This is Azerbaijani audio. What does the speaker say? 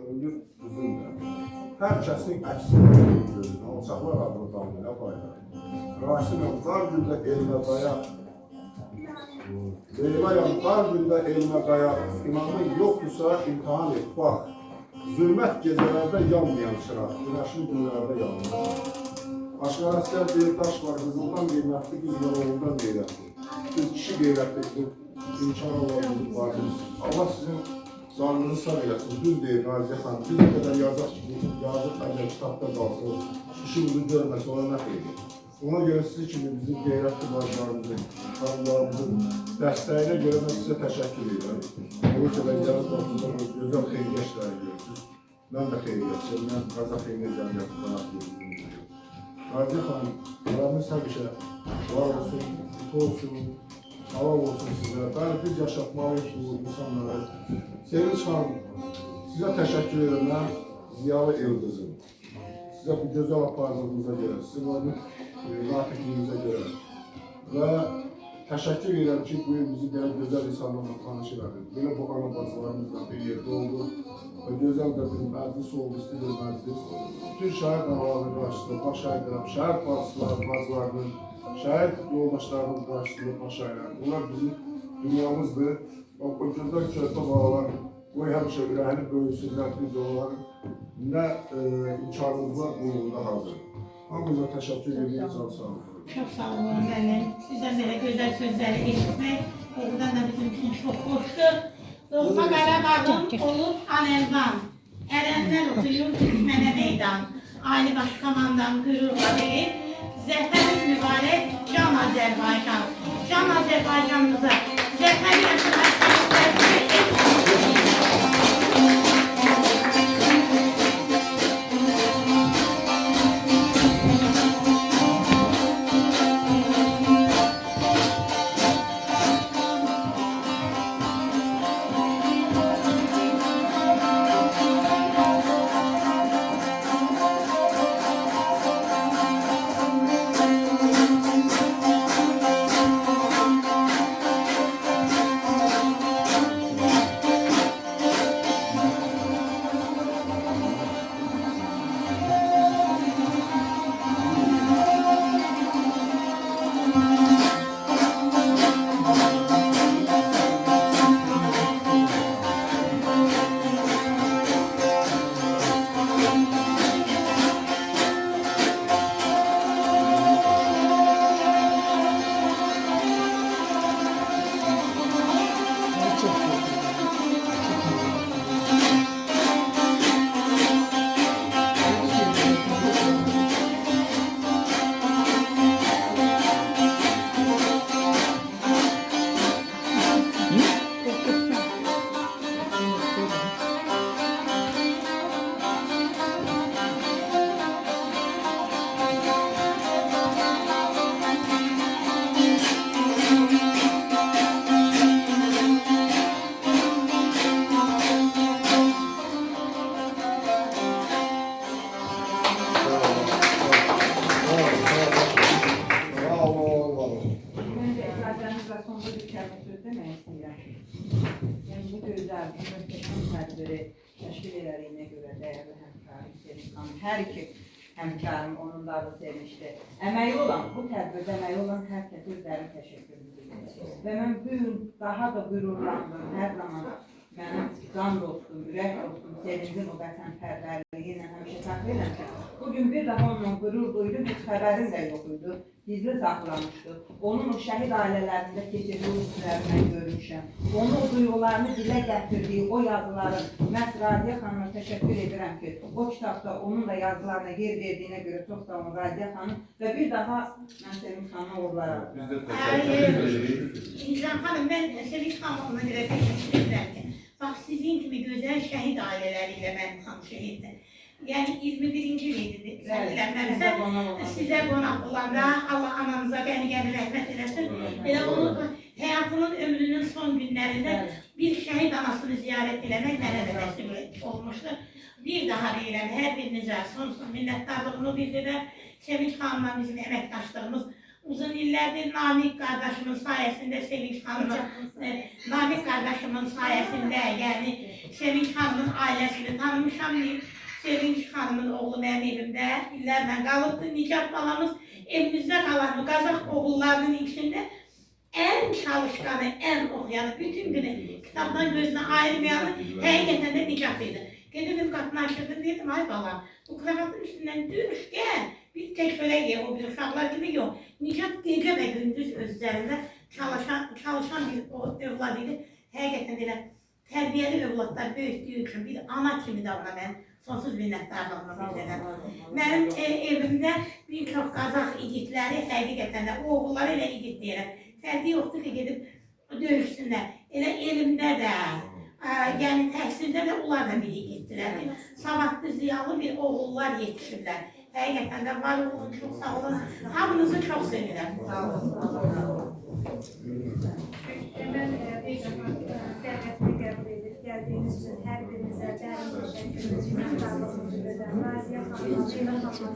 könlü üzümdür. Hər kəsin əksini gözünə, alçaqlar adını tanımaya fayda. Rasiməm, dar gündə elmə dayaq. Elməyəm, dar gündə elmə dayaq. İmanın yoxdursa imtihan et, bax. Zülmət gecələrdə yanmayan çıraq, günəşli günlərdə yanmayan. Aşqar Əsgər deyir, daş var, qızıldan qeyrətli, qızlar oğuldan qeyrətli. Biz kişi qeyrətli, imkan olanımızın varımız. Allah sizin canınızı sağ eləsin, düz deyir Naziyə xanım. Biz o qədər yazaq ki, yazıq əgər kitabda qalsın, kişi bunu görməsə, ona nə xeyir? Ona görə sizi kimi bizim qeyrətli bacılarımızın, xanımlarımızın dəstəyinə görə mən sizə təşəkkür edirəm. Onun üçün gəlib baxımda gözəl xeyriyyəşləri görürsünüz. Mən də xeyriyyəçiyim, mən Qaza Xeyriyyət Cəmiyyəti qanaq yedim. Naziyə xanım, aramız həmişə var olsun, mutlu olsun, halal olsun sizə. Bəli, biz yaşatmalıyıq bu insanları. Sevinç xanım, sizə təşəkkür edirəm, mən Ziyalı Eldizim. Sizə bu gözəl aparıcılığınıza görə, sizin oyunu rafiqliyinizə görə. Və təşəkkür edirəm ki, bu il bizi gəlib gözəl insanlarla tanış edədir. Belə bu ana bacılarımızla bir yerdə oldu. Və gözəl də bir məclis oldu, istidir məclis. Bütün şəhid ağalarının qarşısında baş əydirəm, şəhid bacılarının, şəhid yoldaşlarının qarşısında baş əydirəm. Bunlar bizim dünyamızdır. O gözəl körpə bağlar, bu həmişə ürəyini böyüsünlər, biz onların nə imkanımız var, uğrunda hazır. Hamınıza təşəkkür edirik, çox sağ olun. Çox sağ olun müəllim. Sizdən belə gözəl sözləri eşitmək, doğrudan da bizim üçün çox xoşdur. Doğma Qarabağım olub Anelvan, Ərəndən oxuyur Türkmənə meydan. Ali Baş Komandan qürurla deyir, zəfəriniz mübarək Can Azərbaycan. Can Azərbaycanımıza zəfər yaşamak təşkil ediliyinə görə dəyərli həmkarım Sevinç xanım, hər iki həmkarım onun da adı sevmişdi. Əməyi olan, bu tədbirdə əməyi olan hər kəsə özlərini təşəkkür edirəm. Və mən bu gün daha da qürurlandım, hər zaman mənim can dostum, ürək dostum, Sevincin o vətənpərvərliyi ilə həmişə təxmin edirəm ki, bugün bir daha onunla qürur duydum, heç xəbərim də yox idi, gizli saxlamışdı. Onun o şəhid ailələrində keçirdiyi üzvlərindən görmüşəm. Onun o duyğularını dilə gətirdiyi o yazıların, məhz Raziyə xanıma təşəkkür edirəm ki, o kitabda onun da yazılarına yer verdiyinə görə çox sağ olun Raziyə xanım və bir daha mən Sevinç xanıma uğurlarım. Biz də təşəkkür edirik. İlham xanım, mən Sevinç xanımla görə təşəkkür edirəm ki, bax sizin kimi gözəl şəhid ailələri ilə mən tanış etdim. Yəni 21-ci ildir, sizə qonaq olanda Allah ananıza qəni-qəni rəhmət eləsin. Elə onun həyatının ömrünün son günlərində bir şəhid anasını ziyarət eləmək mənə də nəsib olmuşdur. Bir daha deyirəm, hər birinizə sonsuz minnətdarlığını bildirirəm. Sevinç xanımla bizim əməkdaşlığımız Uzun illərdir Namik qardaşımın sayəsində Sevinç xanımın, Namik qardaşımın sayəsində, yəni Sevinç xanımın ailəsini tanımışam deyib. Sevinç xanımın oğlu mənim evimdə illərlə qalıbdır. Nicat balamız evimizdə qalardı. Qazaq oğullarının içində ən çalışqanı, ən oxuyanı, bütün günü kitabdan gözünə ayırmayanı həqiqətən də Nicat idi. Gedirdim qapını açırdım, dedim, ay balam, bu kravatın üstündən düş, gəl. Biz tek çörək yiyək, o bir uşaqlar kimi yox. Nicat gecə və gündüz özlərində çalışan bir övlad idi. Həqiqətən elə tərbiyəli övladlar böyütdüyü üçün bir ana kimi də ona mən sonsuz minnətdarlığımı bildirirəm. Mənim evimdə bir çox Qazaq igidləri həqiqətən də, o oğulları elə igid deyirəm. Fərqi yoxdur ki, gedib döyüşsünlər. Elə elimdə də, yəni təhsildə də onlar da bir igiddirlər. Savadlı, ziyalı bir oğullar yetişirlər. Həqiqətən də var olun, çox sağ olun. Hamınızı çox sevirəm. Sağ olun. Mən dəvətini qəbul edib gəldiyiniz üçün hər birinizə dərin təşəkkür edirəm. Naziyə xanıma, Ceylan xanıma